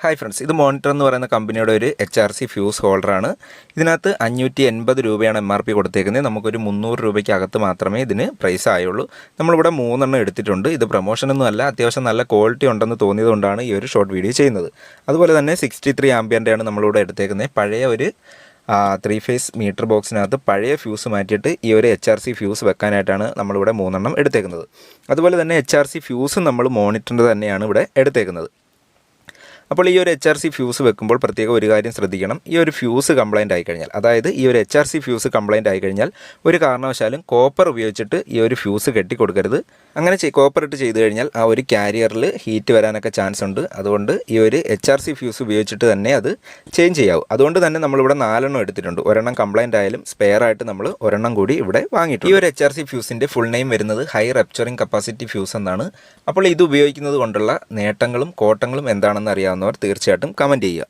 Hi friends, ഇത് monitor എന്ന് പറയുന്ന കമ്പനിയുടെ ഒരു HRC ഫ്യൂസ് ഹോൾഡറാണ്. ഇതിനകത്ത് 580 രൂപയാണ് MRP കൊടുത്തേക്കുന്നത്. നമുക്കൊരു 300 രൂപയ്ക്കകത്ത് മാത്രമേ ഇതിന് പ്രൈസ് ആയുള്ളൂ. നമ്മളിവിടെ 3 എടുത്തിട്ടുണ്ട്. ഇത് പ്രൊമോഷനൊന്നും അല്ല, അത്യാവശ്യം നല്ല ക്വാളിറ്റി ഉണ്ടെന്ന് തോന്നിയതുകൊണ്ടാണ് ഈ ഒരു ഷോർട്ട് വീഡിയോ ചെയ്യുന്നത്. അതുപോലെ തന്നെ 63 ആംപിയറിൻ്റെയാണ് നമ്മളിവിടെ എടുത്തേക്കുന്നത്. പഴയ ഒരു 3 ഫേസ് മീറ്റർ ബോക്സിനകത്ത് പഴയ ഫ്യൂസ് മാറ്റിയിട്ട് ഈ ഒരു HRC ഫ്യൂസ് വെക്കാനായിട്ടാണ് നമ്മളിവിടെ 3 എടുത്തേക്കുന്നത്. അതുപോലെ തന്നെ HRC ഫ്യൂസ് നമ്മൾ മോണിറ്ററിൻ്റെ തന്നെയാണ് ഇവിടെ എടുത്തേക്കുന്നത്. അപ്പോൾ ഈ ഒരു HRC ഫ്യൂസ് വെക്കുമ്പോൾ പ്രത്യേകം ഒരു കാര്യം ശ്രദ്ധിക്കണം. ഈ ഒരു ഫ്യൂസ് കംപ്ലൈൻറ്റ് ആയിക്കഴിഞ്ഞാൽ, അതായത് ഈ ഒരു HRC ഫ്യൂസ് കംപ്ലൈൻറ്റ് ആയിക്കഴിഞ്ഞാൽ ഒരു കാരണവശാലും കോപ്പർ ഉപയോഗിച്ചിട്ട് ഈ ഒരു ഫ്യൂസ് കെട്ടിക്കൊടുക്കരുത്. അങ്ങനെ കോപ്പർ ഇട്ട് ചെയ്ത് കഴിഞ്ഞാൽ ആ ഒരു ക്യാരിയറിൽ ഹീറ്റ് വരാനൊക്കെ ചാൻസ് ഉണ്ട്. അതുകൊണ്ട് ഈ ഒരു HRC ഫ്യൂസ് ഉപയോഗിച്ചിട്ട് തന്നെ അത് ചേഞ്ച് ചെയ്യാവും. അതുകൊണ്ട് തന്നെ നമ്മളിവിടെ 4 എടുത്തിട്ടുണ്ട്. ഒരെണ്ണം കംപ്ലൈൻറ്റ് ആയാലും സ്പെയർ ആയിട്ട് നമ്മൾ ഒരെണ്ണം കൂടി ഇവിടെ വാങ്ങിയിട്ടുണ്ട്. ഈ ഒരു HRC ഫ്യൂസിൻ്റെ ഫുൾ നെയിം വരുന്നത് ഹൈ റപ്ചറിങ് കപ്പാസിറ്റി ഫ്യൂസ് എന്നാണ്. അപ്പോൾ ഇത് ഉപയോഗിക്കുന്നത് കൊണ്ടുള്ള നേട്ടങ്ങളും കോട്ടങ്ങളും എന്താണെന്ന് അറിയാവുന്നവർ തീർച്ചയായിട്ടും കമൻറ്റ് ചെയ്യുക.